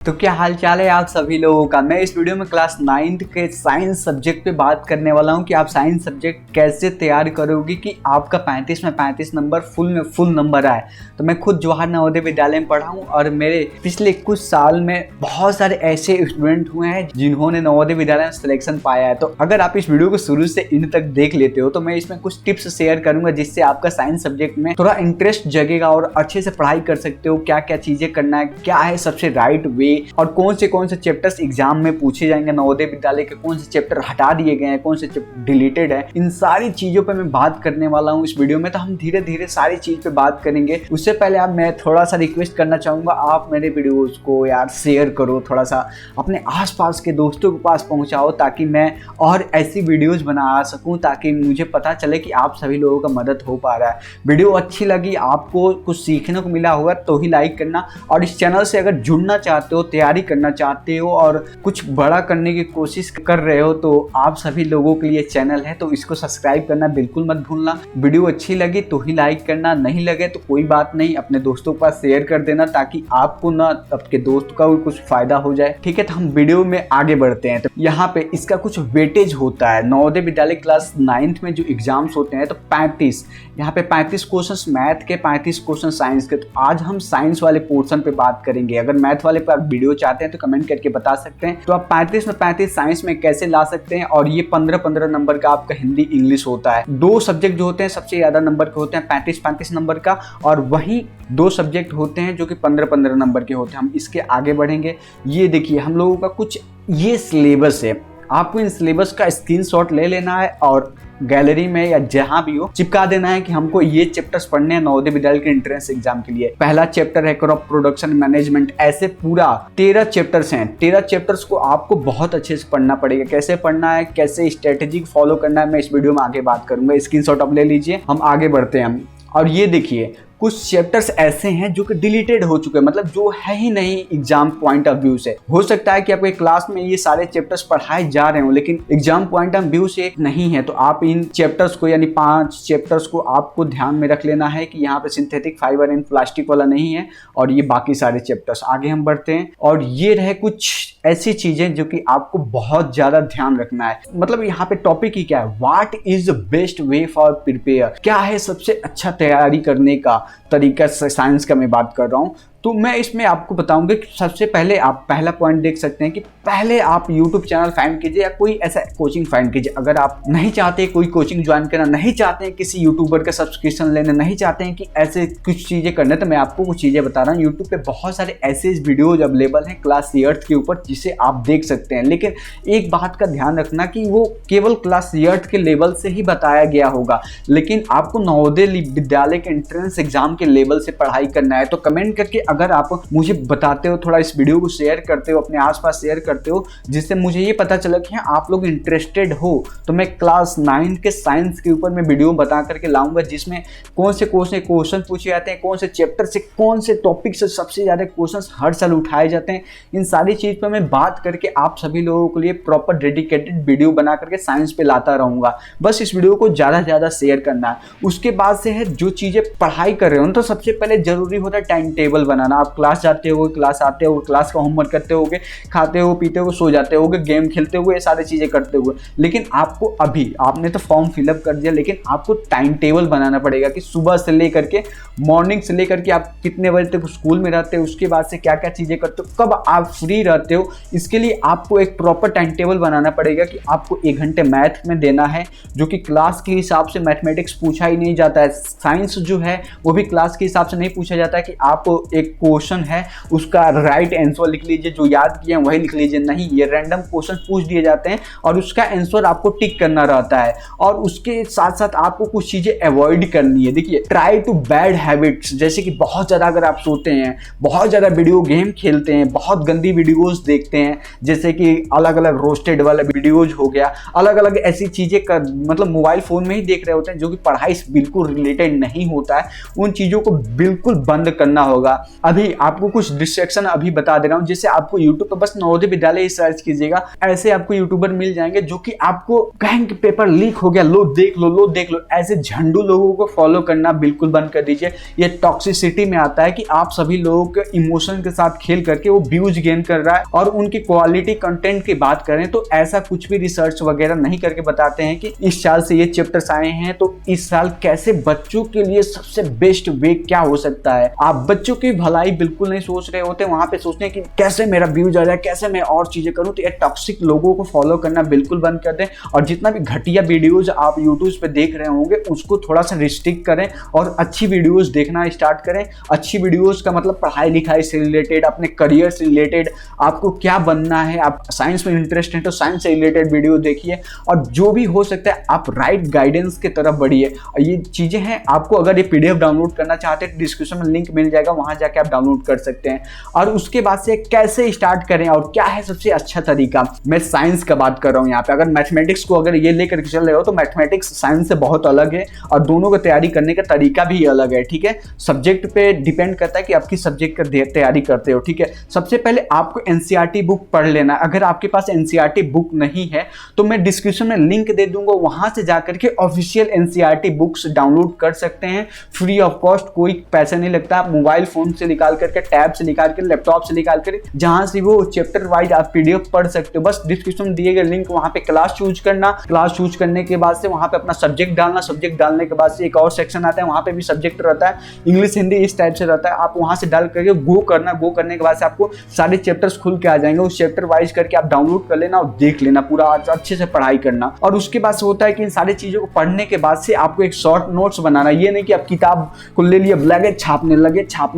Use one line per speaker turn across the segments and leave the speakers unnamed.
तो क्या हाल चाल है आप सभी लोगों का। मैं इस वीडियो में क्लास 9th के साइंस सब्जेक्ट पे बात करने वाला हूं कि आप साइंस सब्जेक्ट कैसे तैयार करोगे कि आपका 35 में 35 नंबर फुल नंबर आए। तो मैं खुद जवाहर नवोदय विद्यालय में पढ़ा हूं और मेरे पिछले कुछ साल में बहुत सारे ऐसे स्टूडेंट हुए हैं जिन्होंने नवोदय विद्यालय में सिलेक्शन पाया है। तो अगर आप इस वीडियो को शुरू से इन तक देख लेते हो तो मैं इसमें कुछ टिप्स शेयर करूंगा जिससे आपका साइंस सब्जेक्ट में थोड़ा इंटरेस्ट जगेगा और अच्छे से पढ़ाई कर सकते हो। क्या क्या चीजें करना है, क्या है सबसे राइट वे और कौन से चैप्टर्स एग्जाम में पूछे जाएंगे, नवोदय विद्यालय के कौन से चैप्टर हटा दिए गए हैं, कौन से चैप्टर डिलीटेड है, इन सारी चीजों पे मैं बात करने वाला हूं इस वीडियो में। तो हम धीरे धीरे सारी चीज पे बात करेंगे। उससे पहले आप मैं थोड़ा सा रिक्वेस्ट करना चाहूंगा, आप मेरे वीडियोस को यार शेयर करो, थोड़ा सा अपने आसपास के दोस्तों के पास पहुंचाओ ताकि मैं और ऐसी वीडियोस बना सकूं, ताकि मुझे पता चले कि आप सभी लोगों का मदद हो पा रहा है। वीडियो अच्छी लगी, आपको कुछ सीखने को मिला होगा तो ही लाइक करना। और इस चैनल से अगर जुड़ना चाहते हो, तैयारी करना चाहते हो और कुछ बड़ा करने की कोशिश कर रहे हो तो आप सभी लोगों के लिए चैनल है, तो इसको सब्सक्राइब करना बिल्कुल मत भूलना। वीडियो अच्छी लगी तो ही लाइक करना, नहीं लगे तो कोई बात नहीं, अपने दोस्तों के पास शेयर कर देना ताकि आपको ना आपके दोस्त का भी कुछ फायदा हो जाए। ठीक है, तो हम वीडियो में आगे बढ़ते हैं। तो यहाँ पे इसका कुछ वेटेज होता है। नवोदय विद्यालय क्लास 9th में जो एग्जाम्स होते हैं तो 35, यहाँ पे 35 क्वेश्चन मैथ के, 35 क्वेश्चन साइंस के। तो आज हम साइंस वाले पोर्शन पे बात करेंगे। अगर मैथ वाले पे आप वीडियो चाहते हैं तो कमेंट करके बता सकते हैं। तो आप 35 में 35 साइंस में कैसे ला सकते हैं। और ये 15-15 नंबर का आपका हिंदी इंग्लिश होता है। दो सब्जेक्ट जो होते हैं सबसे ज्यादा नंबर के होते हैं 35-35 नंबर का, और वही दो सब्जेक्ट होते हैं जो कि 15-15 नंबर के होते हैं। हम इसके आगे बढ़ेंगे। ये देखिए हम लोगों का कुछ ये सिलेबस है। आपको इन सिलेबस का स्क्रीनशॉट ले लेना है और गैलरी में या जहां भी हो चिपका देना है कि हमको ये चैप्टर्स पढ़ने हैं नवोदय विद्यालय के एंट्रेंस एग्जाम के लिए। पहला चैप्टर है क्रॉप प्रोडक्शन मैनेजमेंट। ऐसे पूरा 13 चैप्टर्स हैं। 13 चैप्टर्स को आपको बहुत अच्छे से पढ़ना पड़ेगा। कैसे पढ़ना है, कैसे स्ट्रेटेजी फॉलो करना है, मैं इस वीडियो में आगे बात करूंगा। स्क्रीनशॉट अब ले लीजिए, हम आगे बढ़ते हैं। हम और ये देखिए कुछ चैप्टर्स ऐसे हैं जो कि डिलीटेड हो चुके हैं, मतलब जो है ही नहीं एग्जाम पॉइंट ऑफ व्यू से। हो सकता है कि आपके क्लास में ये सारे चैप्टर्स पढ़ाए जा रहे हो लेकिन एग्जाम पॉइंट ऑफ व्यू से नहीं है। तो आप इन चैप्टर्स को यानी 5 चैप्टर्स को आपको ध्यान में रख लेना है कि यहाँ पे सिंथेटिक फाइबर एंड प्लास्टिक वाला नहीं है और ये बाकी सारे चैप्टर्स। आगे हम बढ़ते हैं और ये रहे कुछ ऐसी चीजें जो कि आपको बहुत ज्यादा ध्यान रखना है। मतलब यहाँ पे टॉपिक ही क्या है, what is the best way for prepare, क्या है सबसे अच्छा तैयारी करने का तरीका। साइंस का मैं बात कर रहा हूँ तो मैं इसमें आपको बताऊंगा कि सबसे पहले आप पहला पॉइंट देख सकते हैं कि पहले आप YouTube चैनल फाइंड कीजिए या कोई ऐसा कोचिंग फाइंड कीजिए। अगर आप नहीं चाहते कोई कोचिंग ज्वाइन करना, नहीं चाहते हैं किसी यूट्यूबर का सब्सक्रिप्शन लेना, नहीं चाहते हैं कि ऐसे कुछ चीज़ें करना, तो मैं आपको कुछ चीज़ें बता रहा हूँ। यूट्यूब पे बहुत सारे ऐसे वीडियोज अवेलेबल हैं क्लास 8th के ऊपर जिसे आप देख सकते हैं। लेकिन एक बात का ध्यान रखना कि वो केवल क्लास 8th के लेवल से ही बताया गया होगा, लेकिन आपको नवोदय विद्यालय के एंट्रेंस एग्जाम के लेवल से पढ़ाई करना है। तो कमेंट करके अगर आप मुझे बताते हो, थोड़ा इस वीडियो को शेयर करते हो, अपने आसपास शेयर करते हो, जिससे मुझे ये पता चला कि आप लोग इंटरेस्टेड हो, तो मैं क्लास 9 के साइंस के ऊपर मैं वीडियो बता करके लाऊंगा जिसमें कौन से क्वेश्चन पूछे जाते हैं, कौन से चैप्टर से, कौन से टॉपिक से सबसे ज्यादा क्वेश्चन हर साल उठाए जाते हैं। इन सारी चीज पर मैं बात करके आप सभी लोगों के लिए प्रॉपर डेडिकेटेड वीडियो बना करके साइंस पे लाता रहूंगा। बस इस वीडियो को ज्यादा से ज्यादा शेयर करना है। उसके बाद से है जो चीजें पढ़ाई कर रहे हो तो सबसे पहले जरूरी होता है टाइम टेबल बनाना। आप क्लास जाते हो, क्लास आते हो, क्लास का होमवर्क करते होगे, खाते हो पीते हो, सो जाते होगे, गेम खेलते हुए, ये सारी चीजें करते हुए। लेकिन आपको अभी आपने तो फॉर्म फिलअप कर दिया, लेकिन आपको टाइम टेबल बनाना पड़ेगा कि सुबह से लेकर के मॉर्निंग से लेकर के आप कितने बजे तक स्कूल में रहते हो, उसके बाद से क्या क्या चीजें करते हो, कब आप फ्री रहते हो। इसके लिए आपको एक प्रॉपर टाइम टेबल बनाना पड़ेगा कि आपको 1 घंटे मैथ में देना है, जो कि क्लास के हिसाब से मैथमेटिक्स पूछा ही नहीं जाता है। साइंस जो है वो भी क्लास के हिसाब से नहीं पूछा जाता है कि आप एक क्वेश्चन है उसका राइट आंसर लिख लीजिए, जो याद किए हैं वही लिख लीजिए। नहीं, ये रैंडम क्वेश्चन पूछ दिए जाते हैं और उसका आंसर आपको टिक करना रहता है। और उसके साथ साथ आपको कुछ चीजें अवॉइड करनी है। देखिए, ट्राई टू बैड हैबिट्स, जैसे कि बहुत ज्यादा अगर आप सोते हैं, बहुत ज्यादा वीडियो गेम खेलते हैं, बहुत गंदी वीडियोस देखते हैं, जैसे कि अलग अलग रोस्टेड वाला वीडियोज हो गया, अलग अलग ऐसी चीजें कर मतलब मोबाइल फोन में ही देख रहे होते हैं जो कि पढ़ाई से बिल्कुल रिलेटेड नहीं होता है, उन चीजों को बिल्कुल बंद करना होगा। अभी आपको कुछ डिस्ट्रैक्शन अभी बता दे रहा हूँ, जैसे आपको यूट्यूब पर बस नवोदय विद्यालय सर्च कीजिएगा, ऐसे आपको यूट्यूबर मिल जाएंगे जो कि आपको कहेंगे कि पेपर लीक हो गया, लो देख लो, लो देख लो। ऐसे झंडू लोगों को फॉलो करना बिल्कुल बंद कर दीजिए। ये टॉक्सिसिटी में आता है कि आप सभी लोगों के इमोशन के साथ खेल करके वो व्यूज गेन कर रहा है और उनकी क्वालिटी कंटेंट की बात करें तो ऐसा कुछ भी रिसर्च वगैरह नहीं करके बताते हैं कि इस साल से ये चैप्टर्स आए हैं तो इस साल कैसे बच्चों के लिए सबसे बेस्ट वे क्या हो सकता है। आप बच्चों की भलाई बिल्कुल नहीं सोच रहे होते, वहां पे सोचते हैं कि कैसे मेरा व्यूज आ जाए, कैसे मैं और चीजें करूं। तो ये टॉक्सिक लोगों को फॉलो करना बिल्कुल बंद कर दें और जितना भी घटिया वीडियोज आप यूट्यूब पे देख रहे होंगे उसको थोड़ा सा रिस्ट्रिक्ट करें और अच्छी वीडियोज देखना स्टार्ट करें। अच्छी वीडियोज का मतलब पढ़ाई लिखाई से रिलेटेड, अपने करियर से रिलेटेड, आपको क्या बनना है, आप साइंस में इंटरेस्ट है तो साइंस से रिलेटेड वीडियो देखिए और जो भी हो सकता है आप राइट गाइडेंस की तरफ बढ़िए। ये चीजें हैं, आपको अगर ये पीडीएफ डाउनलोड करना चाहते हैं तो डिस्क्रिप्शन में लिंक मिल जाएगा, वहां जाके आप डाउनलोड कर सकते हैं। और उसके बाद से कैसे स्टार्ट करें और क्या है सबसे अच्छा तरीका, मैं साइंस का बात कर रहा हूँ यहाँ पे। अगर मैथमेटिक्स को अगर ये लेकर चल रहे हो तो मैथमेटिक्स साइंस से बहुत अलग है और दोनों को तैयारी करने का तरीका भी अलग है, ठीक है। सब्जेक्ट पे डिपेंड करता है कि आप किस सब्जेक्ट का तैयारी करते हो, ठीक है। सबसे पहले आपको एनसीईआरटी बुक पढ़ लेना। अगर आपके पास एनसीईआरटी बुक नहीं है तो मैं डिस्क्रिप्शन में लिंक दे दूंगा, वहां से जाकर के ऑफिशियल एनसीईआरटी बुक्स डाउनलोड कर सकते हैं फ्री ऑफ कॉस्ट, कोई पैसा नहीं लगता। आप मोबाइल फोन से निकाल करके, टैब से निकाल कर, लैपटॉप से निकाल कर, जहां से वो चैप्टर वाइज आप पीडीएफ पढ़ सकते हो। बस डिस्क्रिप्शन में दिए गए लिंक, वहां पे क्लास चूज करना, क्लास चूज करने के बाद से वहां पे अपना सब्जेक्ट डालना, सब्जेक्ट डालने के बाद से एक और सेक्शन आता है, वहां पे भी सब्जेक्ट रहता है, इंग्लिश हिंदी इस टाइप से रहता है। आप वहां से डाल करके गो करना, गो करने के बाद से आपको सारे चैप्टर्स खुल के आ जाएंगे। उस चैप्टर वाइज करके आप डाउनलोड कर लेना और देख लेना, पूरा अच्छे से पढ़ाई करना। और उसके बाद से होता है कि इन सारी चीजों को पढ़ने के बाद से आपको एक शॉर्ट नोट्स बनाना। ये नहीं कि आप किताब को ले लिए लगे छापने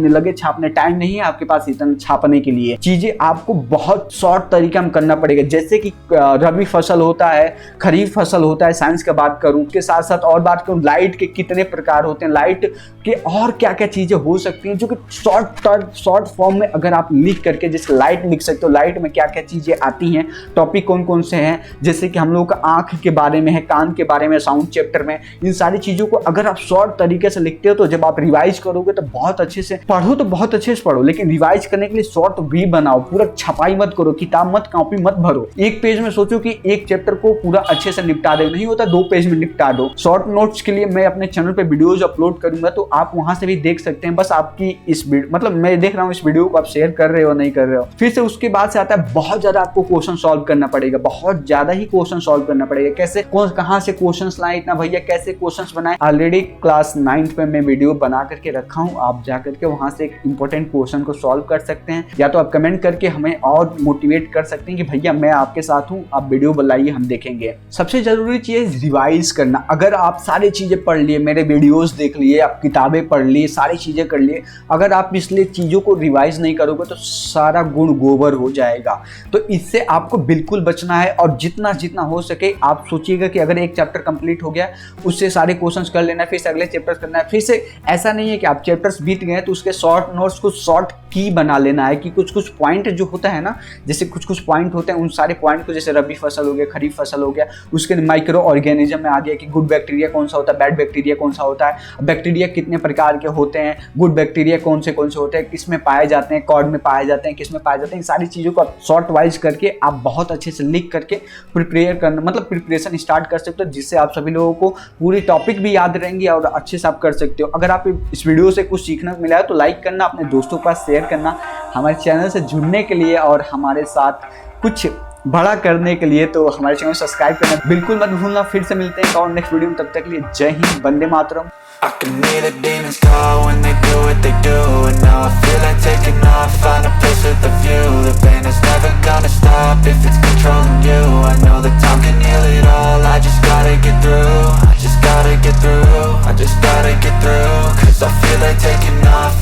लगे, टाइम नहीं है आपके पास इतना छापने के लिए। चीजें आपको बहुत शॉर्ट तरीका में करना पड़ेगा। जैसे कि रबी फसल होता है, खरीफ फसल होता है, साइंस का बात करूं, उसके साथ साथ और बात करूं लाइट के कितने प्रकार होते हैं, लाइट के और क्या क्या चीजें हो सकती हैं, जो कि शॉर्ट फॉर्म में अगर आप लिख करके, जैसे लाइट लिख सकते हो, लाइट में क्या क्या चीजें आती हैं, टॉपिक कौन कौन से हैं, जैसे कि हम लोग का आंख के बारे में है, कान के बारे में, साउंड चैप्टर में, इन सारी चीजों को अगर आप शॉर्ट तरीके से लिखते हो तो जब आप रिवाइज करोगे तो बहुत अच्छे से पढ़ो, तो बहुत अच्छे से पढ़ो। लेकिन रिवाइज करने के लिए शॉर्ट भी बनाओ, पूरा छपाई मत करो, किताब मत, कॉपी मत भरो। एक पेज में सोचो कि एक चैप्टर को पूरा अच्छे से निपटा दे, नहीं होता 2 पेज में निपटा दो। शॉर्ट नोट्स के लिए मैं अपने चैनल पे वीडियोज अपलोड करूंगा तो आप वहां से भी देख सकते हैं। बस आपकी इस मतलब मैं देख रहा हूँ इस वीडियो को आप शेयर कर रहे हो नहीं कर रहे हो। फिर से उसके बाद से आता है बहुत ज्यादा आपको क्वेश्चन सॉल्व करना पड़ेगा, बहुत ज्यादा ही क्वेश्चन सॉल्व करना पड़ेगा। कैसे, कहां से क्वेश्चंस लाएं इतना भैया, कैसे क्वेश्चंस बनाएं। ऑलरेडी क्लास 9th पे मैं वीडियो बना करके रखा हूं, आप जाकर के वहां से एक इंपॉर्टेंट क्वेश्चन को सॉल्व कर सकते हैं, या तो आप कमेंट करके हमें और मोटिवेट कर सकते हैं कि भैया मैं आपके साथ हूं, आप वीडियो बनाइए, हम देखेंगे। सबसे जरूरी चीज रिवाइज करना। अगर आप सारी चीजें पढ़ लिए, मेरे वीडियोस देख लिए, आप किताबें पढ़ ली, सारी चीजें कर लिए, अगर आप पिछले चीजों को रिवाइज नहीं करोगे तो सारा गुण गोबर हो जाएगा। तो इससे आपको बिल्कुल बचना है और जितना जितना हो सके आप सोचिएगा कि अगर एक चैप्टर कंप्लीट हो गया उससे सारे क्वेश्चंस कर लेना, फिर से अगले चैप्टर करना है। फिर से ऐसा नहीं है कि आप चैप्टर्स बीत गए तो उसके शॉर्ट नोट्स को शॉर्ट की बना लेना है कि कुछ पॉइंट जो होता है ना, जैसे कुछ पॉइंट होते हैं, उन सारे पॉइंट को, जैसे रबी फसल हो गया, खरीफ फसल हो गया, उसके माइक्रो ऑर्गेनिज्म में आ गया कि गुड बैक्टीरिया कौन सा होता है, बैड बैक्टीरिया कौन सा होता है, बैक्टीरिया कितने प्रकार के होते हैं, गुड बैक्टीरिया कौन से होते हैं, किस में पाए जाते हैं, कॉर्ड में पाए जाते हैं, किस में पाए जाते हैं। सारी चीज़ों को आप शॉर्ट वाइज करके आप बहुत अच्छे से लिख करके प्रिपेयर करना, मतलब प्रिपरेशन स्टार्ट कर सकते हो, जिससे आप सभी लोगों को पूरी टॉपिक भी याद रहेंगी और अच्छे से आप कर सकते हो। अगर आप इस वीडियो से कुछ सीखने को मिला है तो लाइक करना, अपने दोस्तों के पास शेयर करना। हमारे चैनल से जुड़ने के लिए और हमारे साथ कुछ बड़ा करने के लिए तो हमारे चैनल सब्सक्राइब करना बिल्कुल मत भूलना। फिर से मिलते हैं और नेक्स्ट वीडियो में, तब तक के लिए जय Hind, Vande Mataram.
I can hear the demons call when they do what they do, and now I feel like taking off, find a place with a view. The pain is never gonna stop if it's controlling you. I know that time can heal it all, I just gotta get through. I just gotta get through, I just gotta get through. Cause I feel like taking off,